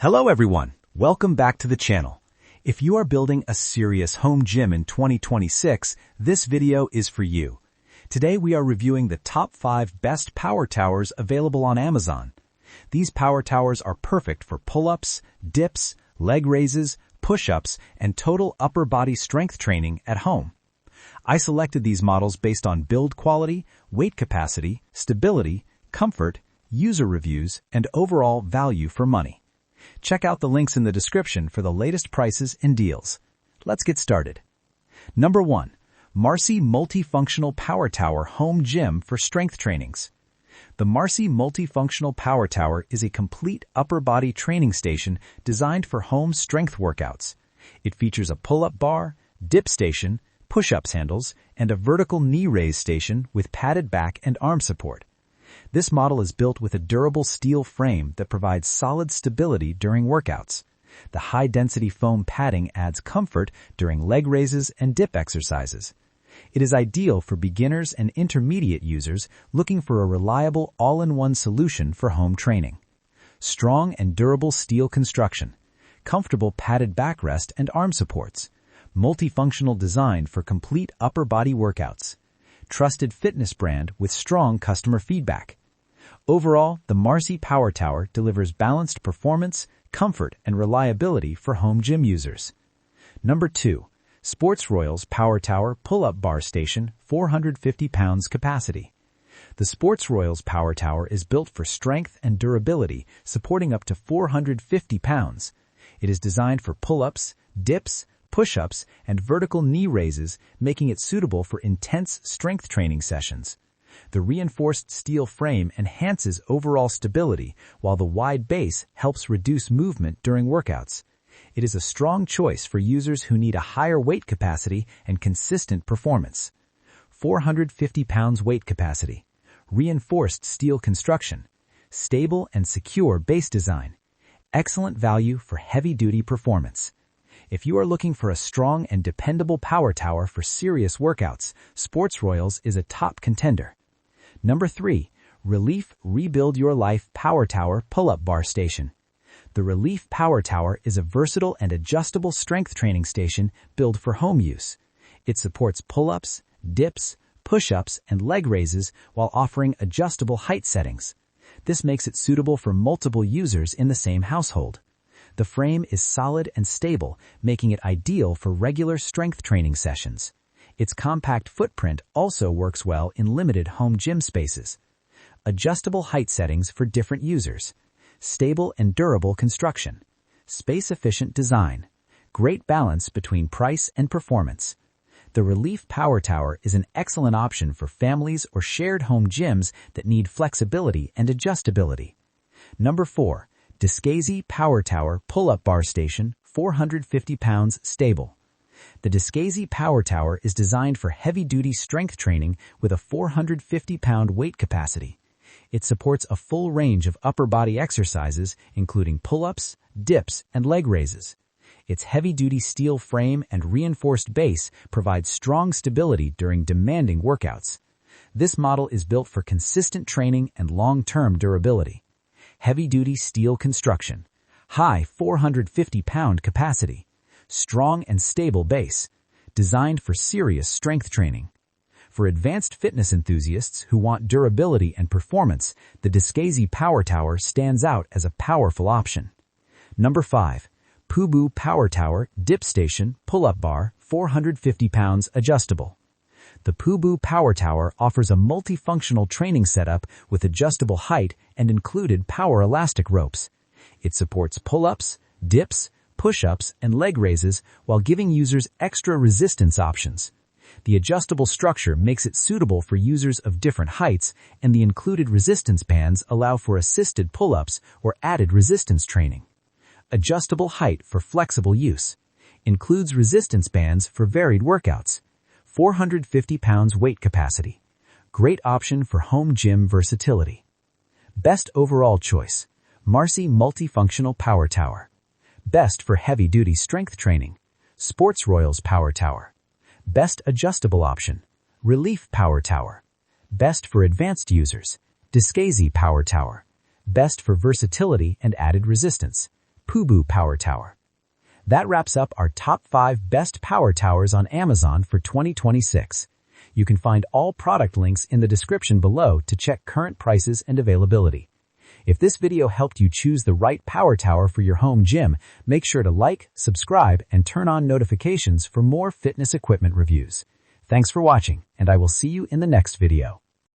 Hello everyone, welcome back to the channel. If you are building a serious home gym in 2026, this video is for you. Today we are reviewing the top 5 best power towers available on Amazon. These power towers are perfect for pull-ups, dips, leg raises, push-ups, and total upper body strength training at home. I selected these models based on build quality, weight capacity, stability, comfort, user reviews, and overall value for money. Check out the links in the description for the latest prices and deals. Let's get started. Number 1. Marcy Multifunctional Power Tower Home Gym for Strength Trainings. The Marcy Multifunctional Power Tower is a complete upper body training station designed for home strength workouts. It features a pull-up bar, dip station, push-ups handles, and a vertical knee raise station with padded back and arm support. This model is built with a durable steel frame that provides solid stability during workouts. The high-density foam padding adds comfort during leg raises and dip exercises. It is ideal for beginners and intermediate users looking for a reliable all-in-one solution for home training. Strong and durable steel construction, comfortable padded backrest and arm supports, multifunctional design for complete upper body workouts, trusted fitness brand with strong customer feedback. Overall, the Marcy Power Tower delivers balanced performance, comfort, and reliability for home gym users. Number 2. Sportsroyals Power Tower Pull-Up Bar Station, 450 pounds capacity. The Sportsroyals Power Tower is built for strength and durability, supporting up to 450 pounds. It is designed for pull-ups, dips, push-ups, and vertical knee raises, making it suitable for intense strength training sessions. The reinforced steel frame enhances overall stability, while the wide base helps reduce movement during workouts. It is a strong choice for users who need a higher weight capacity and consistent performance. 450 pounds weight capacity, reinforced steel construction, stable and secure base design, excellent value for heavy-duty performance. If you are looking for a strong and dependable power tower for serious workouts, Sportsroyals is a top contender. Number 3. RELIFE Rebuild Your Life Power Tower Pull-Up Bar Station. The RELIFE Power Tower is a versatile and adjustable strength training station built for home use. It supports pull-ups, dips, push-ups, and leg raises while offering adjustable height settings. This makes it suitable for multiple users in the same household. The frame is solid and stable, making it ideal for regular strength training sessions. Its compact footprint also works well in limited home gym spaces. Adjustable height settings for different users. Stable and durable construction. Space-efficient design. Great balance between price and performance. The RELIFE Power Tower is an excellent option for families or shared home gyms that need flexibility and adjustability. Number 4. Dskeuzeew Power Tower Pull-Up Bar Station, 450 pounds stable. The Dskeuzeew Power Tower is designed for heavy-duty strength training with a 450-pound weight capacity. It supports a full range of upper body exercises, including pull-ups, dips, and leg raises. Its heavy-duty steel frame and reinforced base provide strong stability during demanding workouts. This model is built for consistent training and long-term durability. Heavy-duty steel construction, high 450-pound capacity, strong and stable base, designed for serious strength training. For advanced fitness enthusiasts who want durability and performance, the Dskeuzeew Power Tower stands out as a powerful option. Number 5. Pooboo Power Tower Dip Station Pull-Up Bar, 450 pounds adjustable. The Pooboo Power Tower offers a multifunctional training setup with adjustable height and included power elastic ropes. It supports pull-ups, dips, push-ups, and leg raises while giving users extra resistance options. The adjustable structure makes it suitable for users of different heights, and the included resistance bands allow for assisted pull-ups or added resistance training. Adjustable height for flexible use. Includes resistance bands for varied workouts. 450 pounds weight capacity. Great option for home gym versatility. Best overall choice. Marcy Multifunctional Power Tower. Best for heavy-duty strength training. Sportsroyals Power Tower. Best adjustable option. RELIFE Power Tower. Best for advanced users. Dskeuzeew Power Tower. Best for versatility and added resistance. Pooboo Power Tower. That wraps up our top 5 best power towers on Amazon for 2026. You can find all product links in the description below to check current prices and availability. If this video helped you choose the right power tower for your home gym, make sure to like, subscribe, and turn on notifications for more fitness equipment reviews. Thanks for watching, and I will see you in the next video.